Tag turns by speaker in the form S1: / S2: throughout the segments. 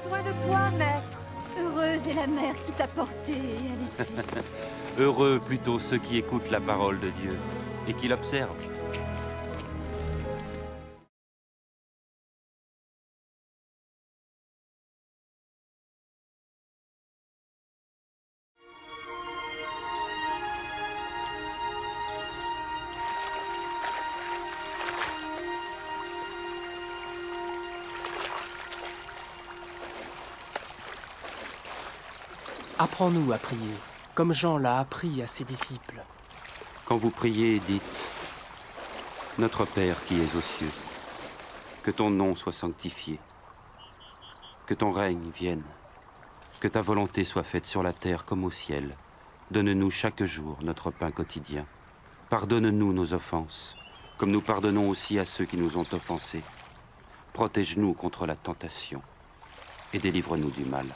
S1: soin de toi, maître. Heureuse est la mère qui t'a porté et allaité.
S2: Heureux plutôt ceux qui écoutent la parole de Dieu et qui l'observent.
S3: Apprends-nous à prier, comme Jean l'a appris à ses disciples.
S2: Quand vous priez, dites « Notre Père qui es aux cieux, que ton nom soit sanctifié, que ton règne vienne, que ta volonté soit faite sur la terre comme au ciel. Donne-nous chaque jour notre pain quotidien. Pardonne-nous nos offenses, comme nous pardonnons aussi à ceux qui nous ont offensés. Protège-nous contre la tentation et délivre-nous du mal. »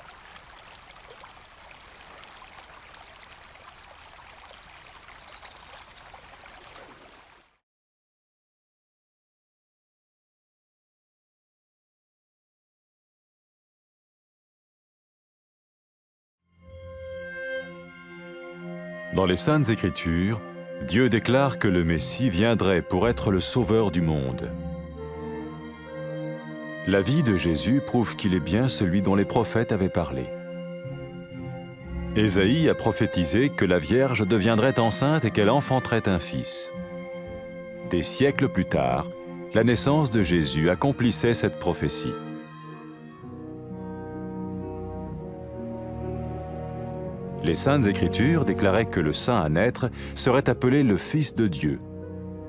S4: Dans les Saintes Écritures, Dieu déclare que le Messie viendrait pour être le sauveur du monde. La vie de Jésus prouve qu'il est bien celui dont les prophètes avaient parlé. Ésaïe a prophétisé que la Vierge deviendrait enceinte et qu'elle enfanterait un fils. Des siècles plus tard, la naissance de Jésus accomplissait cette prophétie. Les Saintes Écritures déclaraient que le saint à naître serait appelé le Fils de Dieu.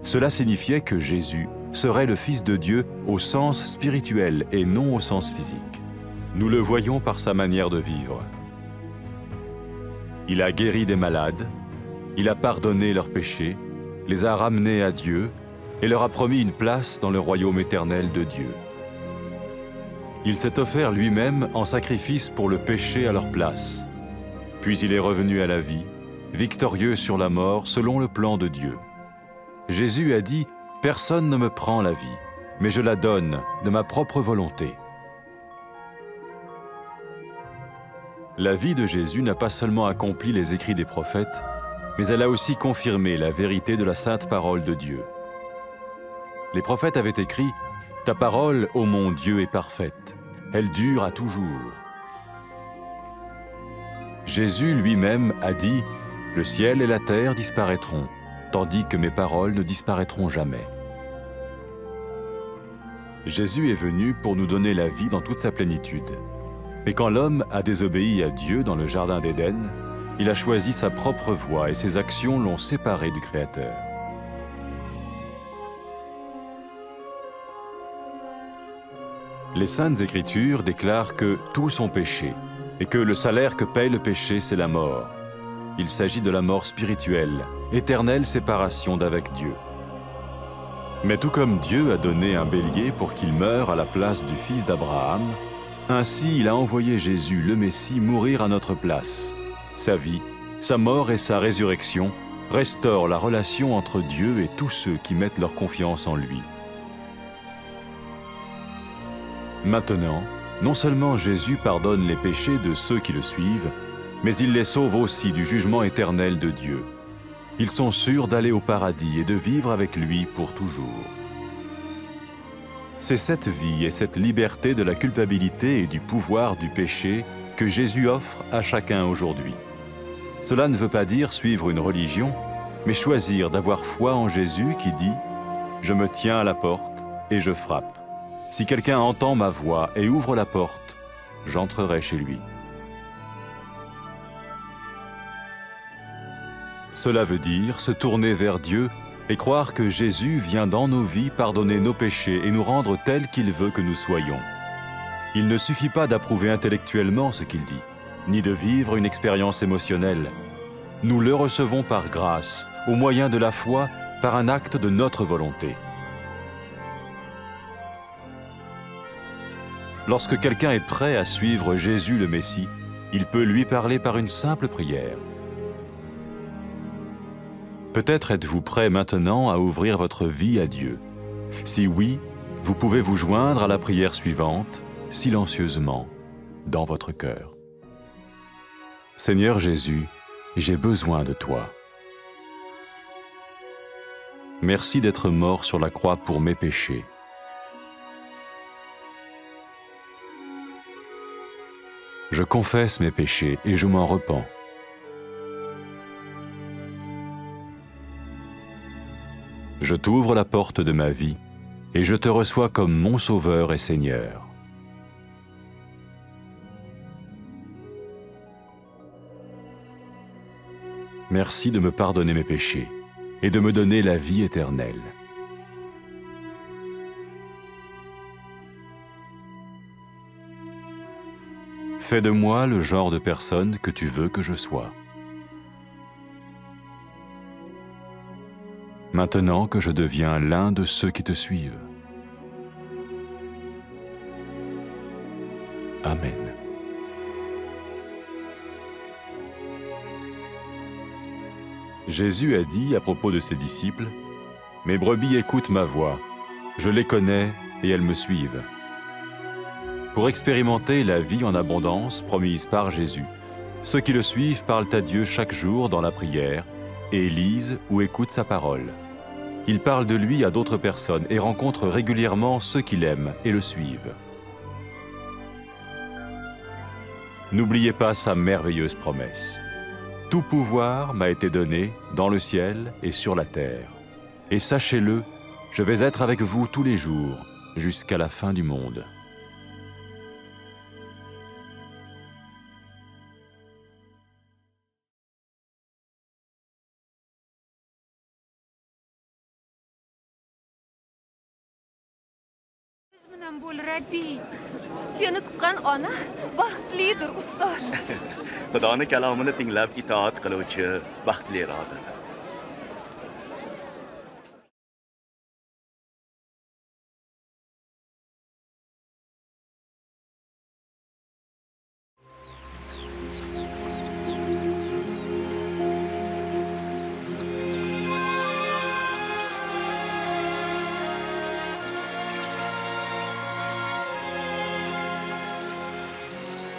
S4: Cela signifiait que Jésus serait le Fils de Dieu au sens spirituel et non au sens physique. Nous le voyons par sa manière de vivre. Il a guéri des malades, il a pardonné leurs péchés, les a ramenés à Dieu et leur a promis une place dans le royaume éternel de Dieu. Il s'est offert lui-même en sacrifice pour le péché à leur place. Puis il est revenu à la vie, victorieux sur la mort selon le plan de Dieu. Jésus a dit « Personne ne me prend la vie, mais je la donne de ma propre volonté. » La vie de Jésus n'a pas seulement accompli les écrits des prophètes, mais elle a aussi confirmé la vérité de la sainte parole de Dieu. Les prophètes avaient écrit « Ta parole, ô mon Dieu, est parfaite, elle dure à toujours. » Jésus lui-même a dit « Le ciel et la terre disparaîtront, tandis que mes paroles ne disparaîtront jamais. » Jésus est venu pour nous donner la vie dans toute sa plénitude. Mais quand l'homme a désobéi à Dieu dans le jardin d'Éden, il a choisi sa propre voie et ses actions l'ont séparé du Créateur. Les Saintes Écritures déclarent que tous ont péché et que le salaire que paye le péché, c'est la mort. Il s'agit de la mort spirituelle, éternelle séparation d'avec Dieu. Mais tout comme Dieu a donné un bélier pour qu'il meure à la place du fils d'Abraham, ainsi il a envoyé Jésus, le Messie, mourir à notre place. Sa vie, sa mort et sa résurrection restaurent la relation entre Dieu et tous ceux qui mettent leur confiance en lui. Maintenant, non seulement Jésus pardonne les péchés de ceux qui le suivent, mais il les sauve aussi du jugement éternel de Dieu. Ils sont sûrs d'aller au paradis et de vivre avec lui pour toujours. C'est cette vie et cette liberté de la culpabilité et du pouvoir du péché que Jésus offre à chacun aujourd'hui. Cela ne veut pas dire suivre une religion, mais choisir d'avoir foi en Jésus qui dit « Je me tiens à la porte et je frappe. Si quelqu'un entend ma voix et ouvre la porte, j'entrerai chez lui. » Cela veut dire se tourner vers Dieu et croire que Jésus vient dans nos vies pardonner nos péchés et nous rendre tels qu'il veut que nous soyons. Il ne suffit pas d'approuver intellectuellement ce qu'il dit, ni de vivre une expérience émotionnelle. Nous le recevons par grâce, au moyen de la foi, par un acte de notre volonté. Lorsque quelqu'un est prêt à suivre Jésus le Messie, il peut lui parler par une simple prière. Peut-être êtes-vous prêt maintenant à ouvrir votre vie à Dieu. Si oui, vous pouvez vous joindre à la prière suivante, silencieusement. dans votre cœur. Seigneur Jésus, j'ai besoin de toi. Merci d'être mort sur la croix pour mes péchés. Je confesse mes péchés et je m'en repens. Je t'ouvre la porte de ma vie et je te reçois comme mon Sauveur et Seigneur. Merci de me pardonner mes péchés et de me donner la vie éternelle. Fais de moi le genre de personne que tu veux que je sois. Maintenant que je deviens l'un de ceux qui te suivent. Amen. Jésus a dit à propos de ses disciples, « Mes brebis écoutent ma voix, je les connais et elles me suivent. » Pour expérimenter la vie en abondance promise par Jésus, ceux qui le suivent parlent à Dieu chaque jour dans la prière et lisent ou écoutent sa parole. Ils parlent de lui à d'autres personnes et rencontrent régulièrement ceux qui l'aiment et le suivent. N'oubliez pas sa merveilleuse promesse. Tout pouvoir m'a été donné dans le ciel et sur la terre. Et sachez-le, je vais être avec vous tous les jours, jusqu'à la fin du monde.
S1: Seni tuqqan ona baxtlidir ustoz.
S5: Xudoning kalomini tinglab itoat qiluvchi baxtlirodir.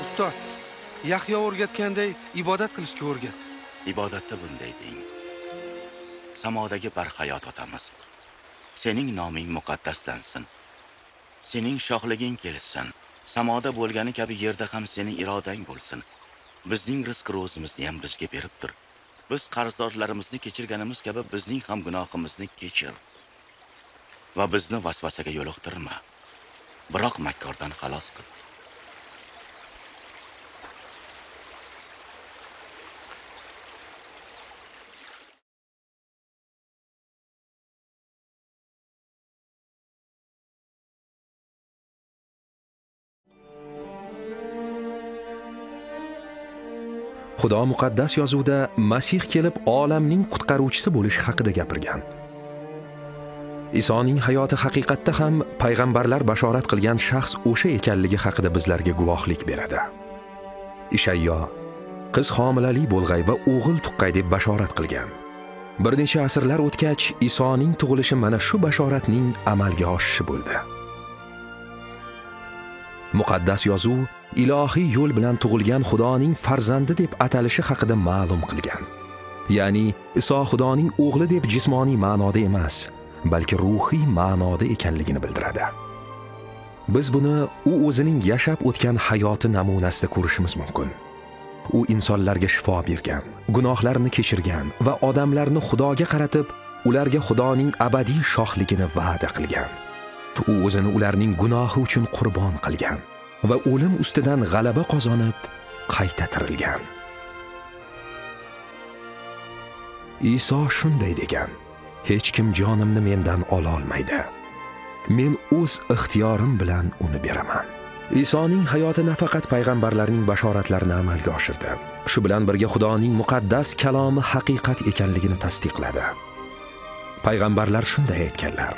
S6: Ustoz, Yahyo o'rgatganday ibodat qilishga o'rgat.
S5: Ibodatda bunday deng. Samodagi barhayot otamiz, sening noming muqaddaslansin. Sening shohliging kelsin. Samoda bo'lgani kabi yerda ham sening irodang bo'lsin. Bizning rizq ro'zimizni ham bizga berib tur. Biz qarzdorlarimizni kechirganimiz kabi bizning ham gunohimizni kechir. Va bizni vasvasaga yo'liqtirma. Biroq makkordan xalos qil.
S7: Xudo muqaddas yozuvda Masih kelib olamning qutqaruvchisi bo'lish haqida gapirgan. Isoning hayoti haqiqatda ham payg'ambarlar bashorat qilgan shaxs o'sha ekanligi haqida bizlarga guvohlik beradi. Ishayyo qiz homilali bo'lg'ay va o'g'il tuqqay deb bashorat qilgan. Bir necha asrlar o'tgach, Isoning tug'ilishi mana shu bashoratning amalga oshishi bo'ldi. Muqaddas yozuv ilohiy yo'l bilan tug'ilgan Xudoning farzandi deb atalishi haqida ma'lum qilgan. Ya'ni Iso Xudoning o'g'li deb jismoniy ma'noda emas, balki ruhiy ma'noda ekanligini bildiradi. Biz buni u o'zining yashab o'tgan hayoti namunasida ko'rishimiz mumkin. U insonlarga shifo bergan, gunohlarini kechirgan va odamlarni Xudoga qaratib, ularga Xudoning abadiy shohligini va'da qilgan. U o'zini ularning gunohi uchun qurbon qilgan va o'lim ustidan g'alaba qozonib, qayta tirilgan. Iso shunday degan: hech kim jonimni mendan ola olmaydi. Men o'z ixtiyorim bilan uni beraman. Isoning hayoti nafaqat payg'ambarlarning bashoratlarini amalga oshirdi, shu bilan birga Xudoning muqaddas kalomi haqiqat ekanligini tasdiqladi. Payg'ambarlar shunday aytganlar: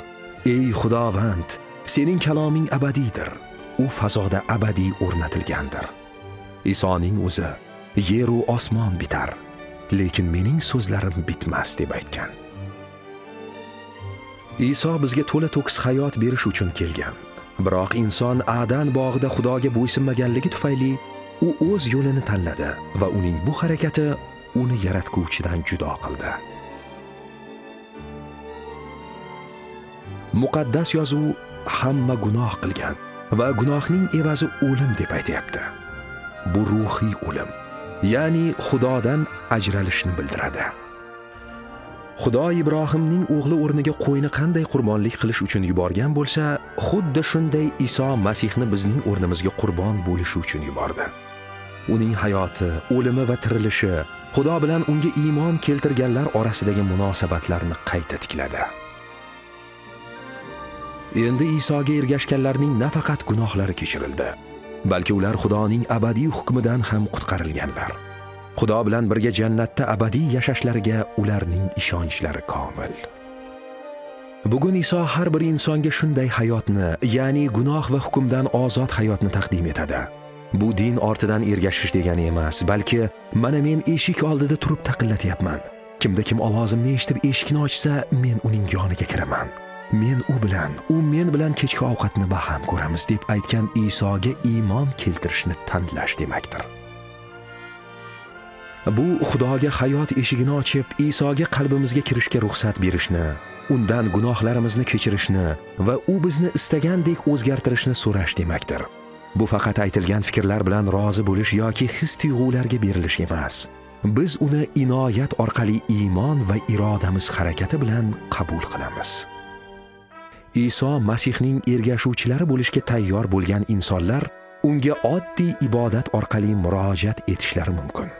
S7: ey Xudovand, sening kaloming abadiydir. U fazoda abadiy o'rnatilgandir. Isoning o'zi: yer va osmon bitar, lekin mening so'zlarim bitmas deb aytgan. Iso bizga to'la to'kis hayot berish uchun kelgan. Biroq inson Adan bog'ida Xudoga bo'ysunmaganligi tufayli u o'z yo'lini tanladi va uning bu harakati uni yaratguvchidan judo qildi. Muqaddas yozuv hamma gunoh qilgan va gunohning evazi o'lim deb aytayapti. Bu ruhiy o'lim, ya'ni Xudodan ajralishni bildiradi. Xudo Ibrohimning o'g'li o'rniga qo'yni qanday qurbonlik qilish uchun yuborgan bo'lsa, xuddi shunday Iso Masihni bizning o'rnimizga qurbon bo'lishi uchun yubordi. Uning hayoti, o'limi va tirilishi Xudo bilan unga iymon keltirganlar orasidagi munosabatlarni qayta tikladi. Endi Isoga ergashganlarning nafaqat gunohlari kechirildi, balki ular Xudoning abadiy hukmidan ham qutqarilganlar. Xudo bilan birga jannatda abadiy yashashlariga ularning ishonchlari komil. Bugun Iso har bir insonga shunday hayotni, ya'ni gunoh va hukmdan ozod hayotni taqdim etadi. Bu din ortidan ergashish degani emas, balki mana men eshik oldida turib taqillatyapman. Kimda kim ovozimni eshitib eshikni ochsa, men uning yoniga kiraman. Men u men bilan kechki ovqatni baham ko'ramiz deb aytgan Isoga iymon keltirishni tanlash demakdir. Bu Xudoga hayot eshigini ochib, Isoga qalbimizga kirishga ruxsat berishni, undan gunohlarimizni kechirishni va u bizni istagandek o'zgartirishni so'rash demakdir. Bu faqat aytilgan fikrlar bilan rozi bo'lish yoki his-tuyg'ularga berilish emas. Biz uni inoyat orqali iymon va irodamiz harakati bilan qabul qilamiz. Iso Masihning ergashuvchilari bo'lishga tayyor bo'lgan insonlar unga oddiy ibodat orqali murojaat etishlari mumkin.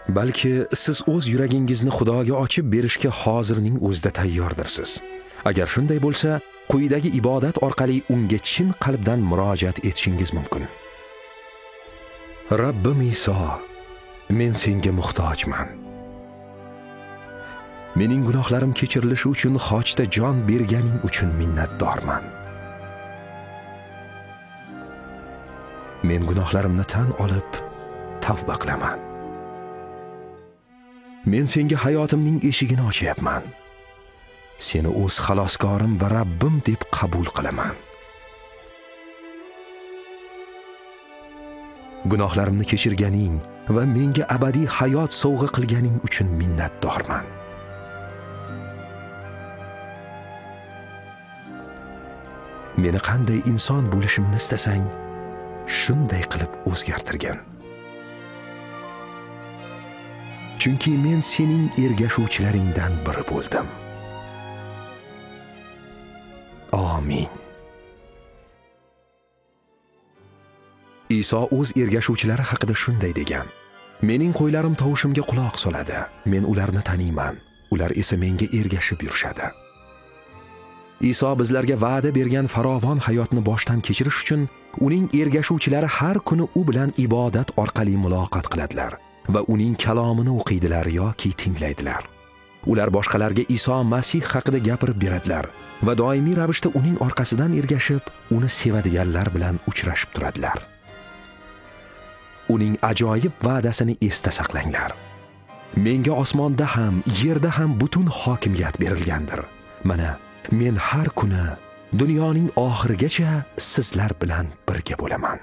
S7: Balki siz o'z yuragingizni Xudoga ochib berishga hozirning o'zida tayyordirsiz. Agar shunday bo'lsa, quyidagi ibodat orqali unga chin qalbdan murojaat etishingiz mumkin. Rabbim Iso, men senga muhtojman. Mening gunohlarim kechirilishi uchun xochda jon berganing uchun minnatdorman. Men gunohlarimni tan olib, tavba qilaman. Men senga hayotimning eshigini ochyapman. Seni o'z xaloskorim va Rabbim deb qabul qilaman. Gunohlarimni kechirganing va menga abadiy hayot sovg'a qilganing uchun minnatdorman. Meni qanday inson bo'lishimni istasang, shunday qilib o'zgartirgin. Chunki men sening ergashuvchilaringdan biri bo'ldim. Amin. Iso o'z ergashuvchilari haqida shunday degan: Mening qo'ylarim tovushimga quloq soladi. Men ularni taniyman. Ular esa menga ergashib yurishadi. Iso bizlarga va'da bergan farovon hayotni boshdan kechirish uchun uning ergashuvchilari har kuni u bilan ibodat orqali muloqot qiladilar va uning kalomini o'qiydilar yoki tinglaydilar. Ular boshqalarga Iso Masih haqida gapirib beradilar va doimiy ravishda uning orqasidan ergashib, uni sevadiganlar bilan uchrashib turadilar. Uning ajoyib va'dasini esda saqlanglar. Menga osmonda ham, yerda ham butun hokimiyat berilgandir. Mana men har kuni dunyoning oxirigacha sizlar bilan birga bo'laman.